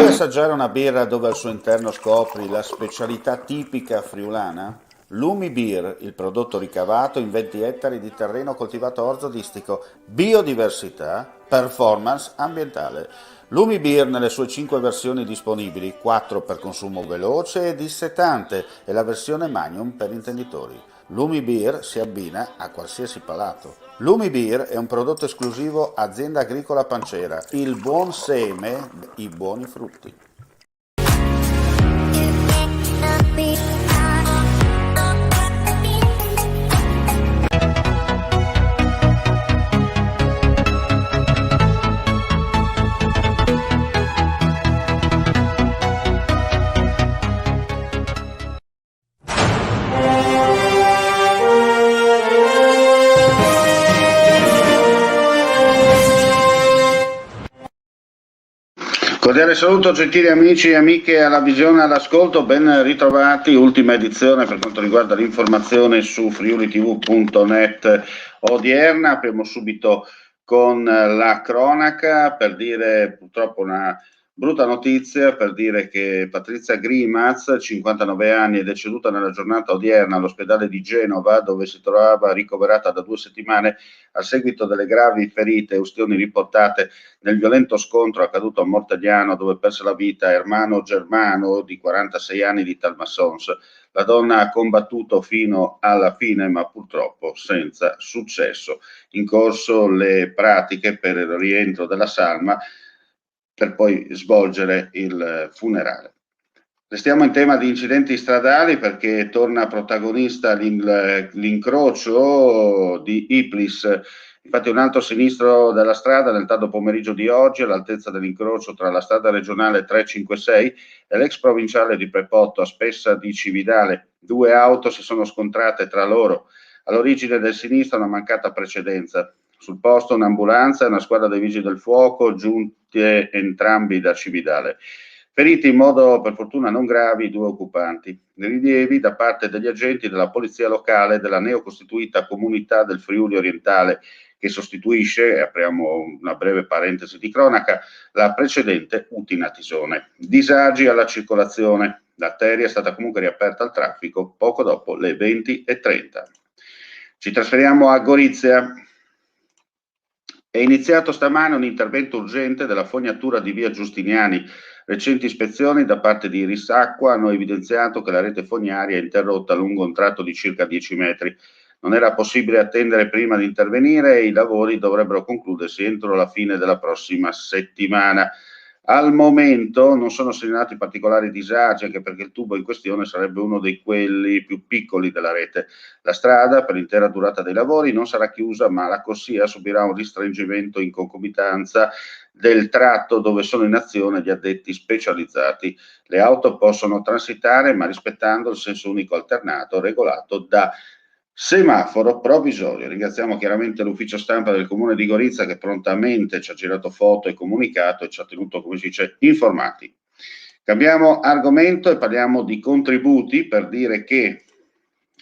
Vuoi assaggiare una birra dove al suo interno scopri la specialità tipica friulana? Lumi Beer, il prodotto ricavato in 20 ettari di terreno coltivato a orzo distico, biodiversità, performance ambientale. Lumi Beer nelle sue 5 versioni disponibili, 4 per consumo veloce e dissetante e la versione Magnum per intenditori. Lumi Beer si abbina a qualsiasi palato. Lumi Beer è un prodotto esclusivo Azienda Agricola Pancera, il buon seme, i buoni frutti. Cordiale saluto gentili amici e amiche alla visione e all'ascolto, ben ritrovati, ultima edizione per quanto riguarda l'informazione su friulitv.net odierna. Apriamo subito con la cronaca per dire purtroppo una brutta notizia, per dire che Patrizia Grimaz, 59 anni, è deceduta nella giornata odierna all'ospedale di Genova, dove si trovava ricoverata da 2 settimane a seguito delle gravi ferite e ustioni riportate nel violento scontro accaduto a Mortagliano, dove perse la vita Ermano Germano, di 46 anni, di Talmassons. La donna ha combattuto fino alla fine, ma purtroppo senza successo. In corso le pratiche per il rientro della salma, per poi svolgere il funerale. Restiamo in tema di incidenti stradali perché torna protagonista l'incrocio di Iplis. Infatti un altro sinistro della strada nel tardo pomeriggio di oggi all'altezza dell'incrocio tra la strada regionale 356 e l'ex provinciale di Prepotto a Spessa di Cividale. 2 auto si sono scontrate tra loro. All'origine del sinistro una mancata precedenza. Sul posto un'ambulanza e una squadra dei vigili del fuoco, giunte entrambi da Cividale. Feriti in modo per fortuna non gravi 2 occupanti. Rilievi da parte degli agenti della polizia locale della neocostituita comunità del Friuli Orientale, che sostituisce, e apriamo una breve parentesi di cronaca, la precedente Utina Tisone. Disagi alla circolazione. L'arteria è stata comunque riaperta al traffico poco dopo le 20:30. Ci trasferiamo a Gorizia. È iniziato stamane un intervento urgente della fognatura di via Giustiniani. Recenti ispezioni da parte di Irisacqua hanno evidenziato che la rete fognaria è interrotta lungo un tratto di circa 10 metri. Non era possibile attendere prima di intervenire e i lavori dovrebbero concludersi entro la fine della prossima settimana. Al momento non sono segnalati particolari disagi, anche perché il tubo in questione sarebbe uno di quelli più piccoli della rete. La strada, per l'intera durata dei lavori, non sarà chiusa, ma la corsia subirà un ristringimento in concomitanza del tratto dove sono in azione gli addetti specializzati. Le auto possono transitare, ma rispettando il senso unico alternato regolato da semaforo provvisorio. Ringraziamo chiaramente l'ufficio stampa del comune di Gorizia che prontamente ci ha girato foto e comunicato e ci ha tenuto, come si dice, informati. Cambiamo argomento e parliamo di contributi per dire che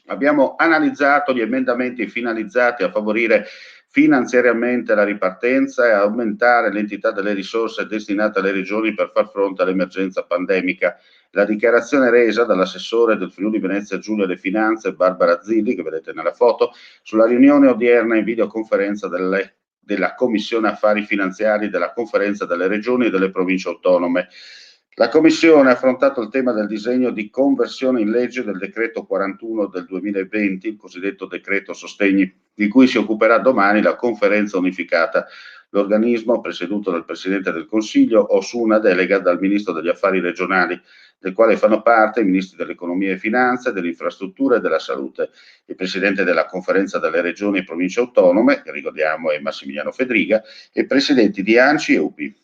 abbiamo analizzato gli emendamenti finalizzati a favorire finanziariamente la ripartenza e a aumentare l'entità delle risorse destinate alle regioni per far fronte all'emergenza pandemica. La dichiarazione resa dall'assessore del Friuli Venezia Giulia alle Finanze, Barbara Zilli, che vedete nella foto, sulla riunione odierna in videoconferenza della Commissione Affari Finanziari della Conferenza delle Regioni e delle Province Autonome. La Commissione ha affrontato il tema del disegno di conversione in legge del decreto 41 del 2020, il cosiddetto decreto sostegni, di cui si occuperà domani la conferenza unificata. L'organismo, presieduto dal Presidente del Consiglio, o su una delega dal Ministro degli Affari Regionali, del quale fanno parte i Ministri dell'Economia e Finanze, delle Infrastrutture e della Salute. Il Presidente della Conferenza delle Regioni e Province Autonome, che ricordiamo è Massimiliano Fedriga, e Presidenti di ANCI e UPI.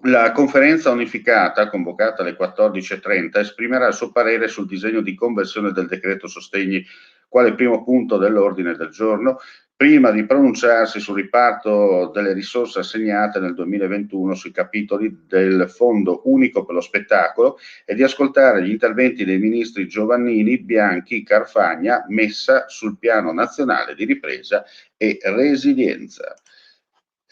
La conferenza unificata, convocata alle 14:30, esprimerà il suo parere sul disegno di conversione del decreto sostegni, quale primo punto dell'ordine del giorno, prima di pronunciarsi sul riparto delle risorse assegnate nel 2021 sui capitoli del Fondo Unico per lo Spettacolo e di ascoltare gli interventi dei ministri Giovannini, Bianchi, Carfagna, Messa sul Piano Nazionale di Ripresa e Resilienza.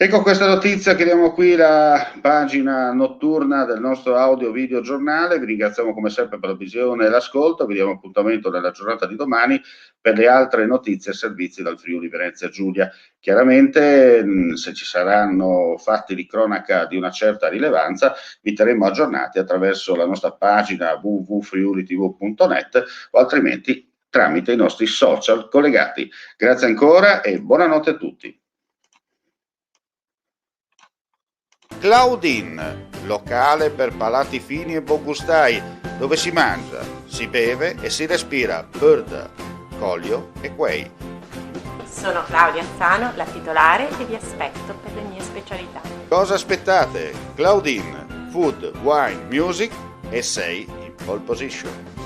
E con questa notizia chiudiamo qui la pagina notturna del nostro audio video giornale. Vi ringraziamo come sempre per la visione e l'ascolto. Vi diamo appuntamento nella giornata di domani per le altre notizie e servizi dal Friuli Venezia Giulia. Chiaramente, se ci saranno fatti di cronaca di una certa rilevanza, vi terremo aggiornati attraverso la nostra pagina www.friulitv.net o altrimenti tramite i nostri social collegati. Grazie ancora e buonanotte a tutti. Claudine, locale per palati fini e buongustai, dove si mangia, si beve e si respira bird, Collio e Quay. Sono Claudia Azzano, la titolare, e vi aspetto per le mie specialità. Cosa aspettate? Claudine, food, wine, music e sei in pole position.